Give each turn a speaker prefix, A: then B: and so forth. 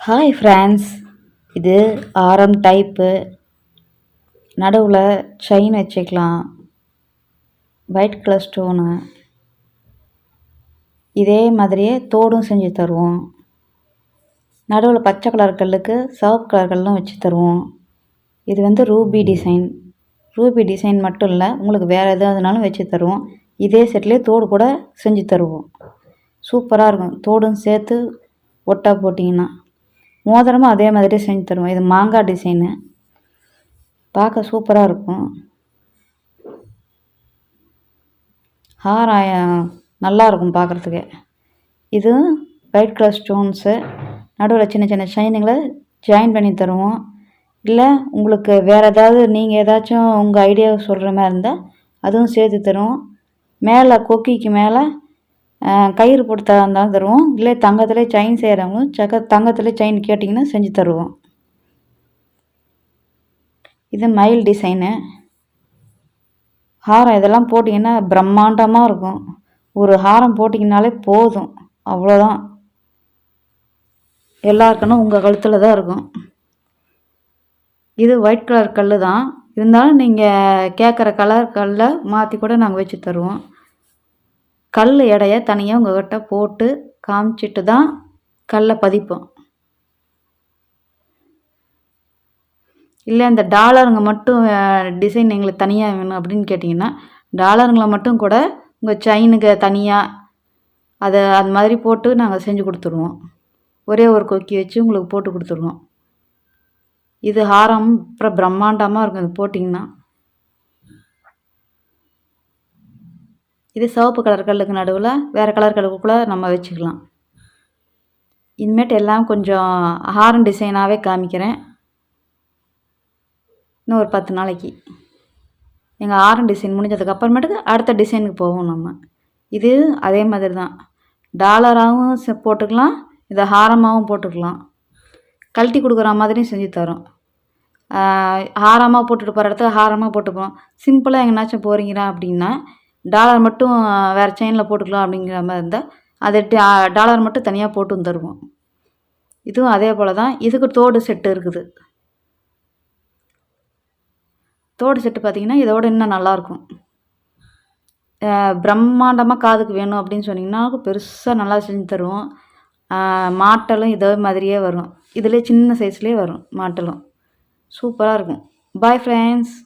A: Hi friends, இது ஆரம் type. நடுவில் செயின் வச்சுக்கலாம். White colour stone. இதே மாதிரியே தோடும் செஞ்சு தருவோம். நடுவில் பச்சை கலர் கல்லுக்கு சிவப்பு கலர் கல்லும் வச்சு தருவோம். இது ரூபி டிசைன். ரூபி டிசைன் மட்டும் இல்லை, உங்களுக்கு வேறு எதாவதுனாலும் வச்சு தருவோம். இதே செட்லேயே தோடு கூட செஞ்சு தருவோம். சூப்பராக இருக்கும். தோடும் சேர்த்து ஒட்டா போட்டிங்கன்னா. மோதிரமும் அதே மாதிரி செஞ்சு தருவோம். இது மாங்காய் டிசைனு. பார்க்க சூப்பராக இருக்கும். ஹாரம் நல்லாயிருக்கும் பார்க்குறதுக்கு. இது ஒயிட் கலர் ஸ்டோன்ஸு. நடுவில் சின்ன சின்ன ஷைனிங்களை ஜாயின் பண்ணி தருவோம். இல்லை உங்களுக்கு வேறு ஏதாவது நீங்கள் ஏதாச்சும் உங்கள் ஐடியாவை சொல்கிற மாதிரி இருந்தால் அதுவும் சேர்த்து தருவோம். மேலே கொக்கிக்கு மேலே கயிறு போட்டு இருந்தாலும் தருவோம். இல்லை தங்கத்திலே செயின் செய்கிறவங்களும் தங்கத்திலே செயின் கேட்டிங்கன்னா செஞ்சு தருவோம். இது மயில் டிசைனு. ஹாரம் இதெல்லாம் போட்டிங்கன்னா பிரம்மாண்டமாக இருக்கும். ஒரு ஹாரம் போட்டிங்கனாலே போதும், அவ்வளோதான். எல்லாருக்குன்னு உங்கள் கழுத்தில் தான் இருக்கும். இது ஒயிட் கலர் கல் தான். இருந்தாலும் நீங்கள் கேட்குற கலர் கல்லை மாற்றி கூட நாங்கள் வச்சு தருவோம். கல் எடையை தனியாக உங்கள்கிட்ட போட்டு காமிச்சிட்டு தான் கல்லை பதிப்போம். இல்லை இந்த டாலருங்க மட்டும் டிசைன் எங்களுக்கு தனியாக வேணும் அப்படின்னு கேட்டிங்கன்னா டாலருங்களை மட்டும் கூட உங்கள் செயினுக்கு தனியாக அது மாதிரி போட்டு நாங்கள் செஞ்சு கொடுத்துருவோம். ஒரே ஒரு கொக்கி வச்சு உங்களுக்கு போட்டு கொடுத்துருவோம். இது ஹாரம் அப்புறம் பிரம்மாண்டமாக இருக்கும். இது போட்டிங்கன்னா இது சிவப்பு கலர் கல்லுக்கு நடுவில் வேறு கலர் கல்லுக்குள்ளே நம்ம வச்சுக்கலாம். இனிமேட்டு எல்லாம் கொஞ்சம் ஹாரம் டிசைனாகவே காமிக்கிறேன். இன்னும் ஒரு 10 நாளைக்கு எங்கள் ஹாரம் டிசைன் முடிஞ்சதுக்கு அப்புறமேட்டுக்கு அடுத்த டிசைனுக்கு போவோம் நம்ம. இது அதே மாதிரி தான். டாலராகவும் போட்டுக்கலாம், இதை ஹாரமாகவும் போட்டுக்கலாம். கழட்டி கொடுக்குற மாதிரியும் செஞ்சு தரோம். ஹாரமாக போட்டுட்டு போகிற இடத்துல ஹாரமாக போட்டுப்போம். சிம்பிளாக எங்கேனாச்சும் போகிறீங்களா அப்படின்னா டாலர் மட்டும் வேறு செயினில் போட்டுக்கலாம் அப்படிங்கிற மாதிரி இருந்தால் அதை டாலர் மட்டும் தனியாக போட்டு தருவோம். இதுவும் அதே போல் தான். இதுக்கு தோடு செட்டு இருக்குது. தோடு செட்டு பார்த்திங்கன்னா இதோட இன்னும் நல்லாயிருக்கும். பிரம்மாண்டமாக காதுக்கு வேணும் அப்படின்னு சொன்னிங்கன்னா பெருசாக நல்லா செஞ்சு தருவோம். மாட்டலும் இதே மாதிரியே வரும். இதிலே சின்ன சைஸ்லேயே வரும் மாட்டலும். சூப்பராக இருக்கும். Bye friends.